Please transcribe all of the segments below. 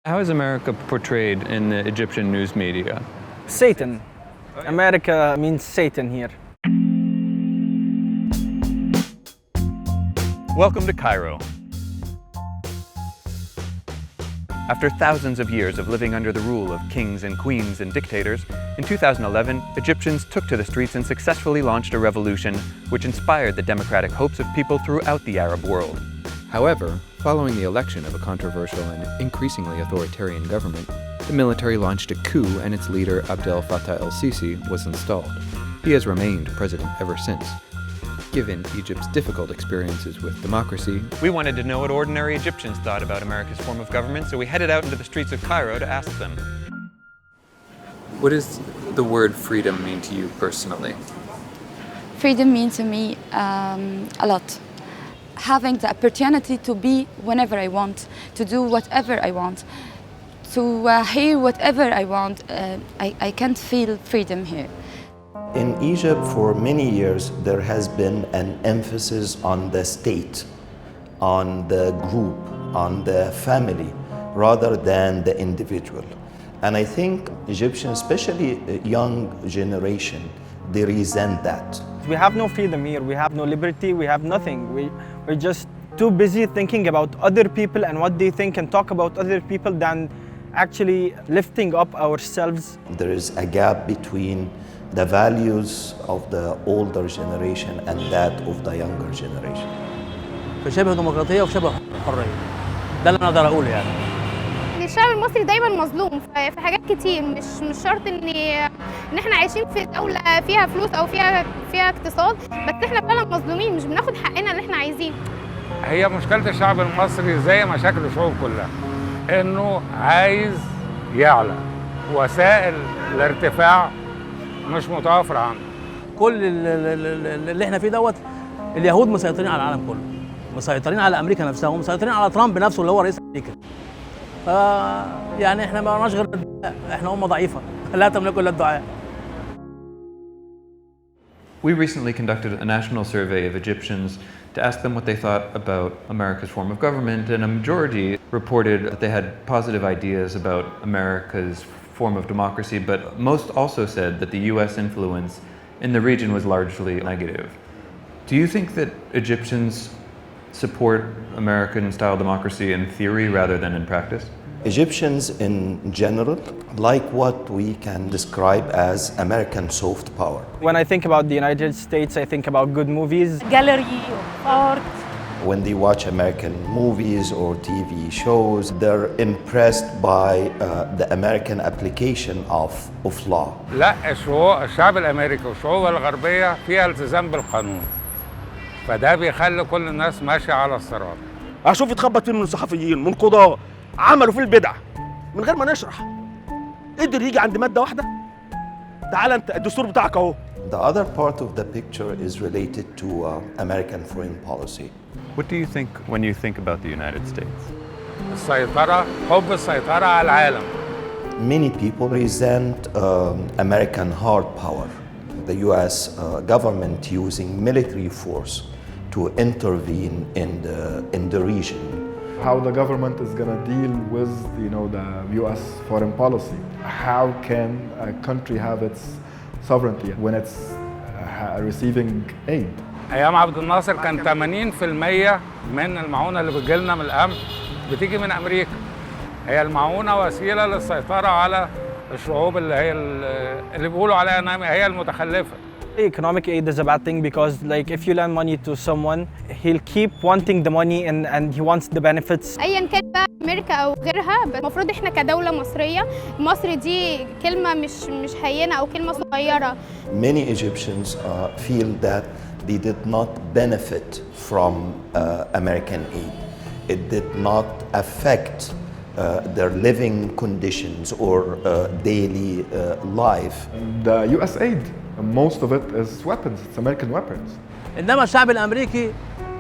How is America portrayed in the Egyptian news media? Satan. America means Satan here. Welcome to Cairo. After thousands of years of living under the rule of kings and queens and dictators, in 2011, Egyptians took to the streets and successfully launched a revolution which inspired the democratic hopes of people throughout the Arab world. However, following the election of a controversial and increasingly authoritarian government, the military launched a coup and its leader Abdel Fattah el-Sisi was installed. He has remained president ever since. Given Egypt's difficult experiences with democracy, we wanted to know what ordinary Egyptians thought about America's form of government, so we headed out into the streets of Cairo to ask them. What does the word freedom mean to you personally? Freedom means to me a lot. Having the opportunity to be whenever I want, to do whatever I want, to hear whatever I want, I can't feel freedom here. In Egypt, for many years, there has been an emphasis on the state, on the group, on the family, rather than the individual. And I think Egyptians, especially a young generation, they resent that. We have no freedom here, we have no liberty, we have nothing. We're just too busy thinking about other people and what they think and talk about other people than actually lifting up ourselves. There is a gap between the values of the older generation and that of the younger generation. فشبه ديمقراطية وشبه حرية. ده اللي أنا أقدر أقوله يعني. الشعب المصري دايما مظلوم في حاجات كتير، مش شرط ان احنا عايشين في دولة فيها فلوس او فيها اقتصاد، بس احنا فعلا مظلومين، مش بناخد حقنا اللي احنا عايزينه. هي مشكلة الشعب المصري زي مشاكل الشعوب كلها، انه عايز يعلى، وسائل الارتفاع مش متوفرة عنده. كل اللي احنا فيه دوت اليهود مسيطرين على العالم كله، مسيطرين على امريكا نفسها، ومسيطرين على ترامب نفسه اللي هو رئيس امريكا. يعني احنا ما لناش غير الدعاء، احنا امه ضعيفه لا تملك الا الدعاء. We recently conducted a national survey of Egyptians to ask them what they thought about America's form of government, and a majority reported that they had positive ideas about America's form of democracy, but most also said that the US influence in the region was largely negative. Do you think that Egyptians support American-style democracy in theory rather than in practice? Egyptians in general like what we can describe as American soft power. When I think about the United States, I think about good movies. Gallery, art. When they watch American movies or TV shows, they're impressed by the American application of law. لا، الشعب الامريكي والشعوب الغربية فيها التزام بالقانون. فده بيخلي كل الناس ماشية على الصراط. اشوف اتخبط فين من الصحفيين من قضاة عملوا فيه البدع من غير ما نشرح. قدر يجي عند مادة واحدة. تعال انت الدستور بتاعك اهو. The other part of the picture is related to American foreign policy. What do you think when you think about the United States? السيطرة، حب السيطرة على العالم. Many people resent American hard power. The US government using military force to intervene in the region. How the government is going to deal with, the US foreign policy. How can a country have its sovereignty when it's receiving aid? أيام عبد الناصر كان 80% من المعونة اللي بتجيلنا من الأمن بتيجي من أمريكا. هي المعونة وسيلة للسيطرة على الشعوب اللي بيقولوا عليها انها هي المتخلفة. Economic aid is a bad thing because if you lend money to someone, he'll keep wanting the money and he wants the benefits. ايا كان بقى امريكا او غيرها، المفروض احنا كدولة مصرية، مصر دي كلمة مش هينة او كلمة صغيرة. Many Egyptians feel that they did not benefit from American aid. It did not affect their living conditions or daily life. The US aid, most of it is weapons, it's American weapons. انما الشعب الامريكي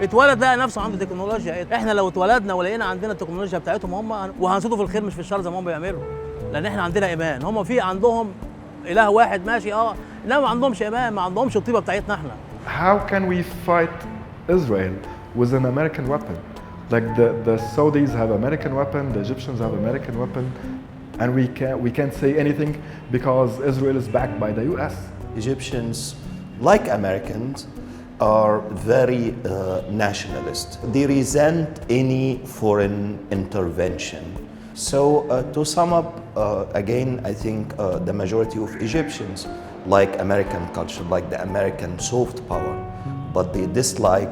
اتولد لقى نفسه عنده تكنولوجيا. احنا لو اتولدنا ولقينا عندنا التكنولوجيا بتاعتهم هم وهنصيدوا في الخير مش في الشر زي ما هم بيعملوا، لان احنا عندنا ايمان. هم عندهم اله واحد ماشي انما ما عندهمش ايمان، ما عندهمش الطيبه بتاعتنا احنا. How can we fight Israel with an American weapon? Like the Saudis have American weapon, the Egyptians have American weapon, and we can't say anything because Israel is backed by the US. Egyptians, like Americans, are very nationalist. They resent any foreign intervention. So to sum up, again, I think the majority of Egyptians like American culture, like the American soft power, but they dislike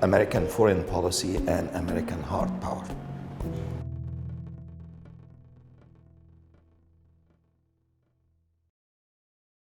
American foreign policy and American hard power.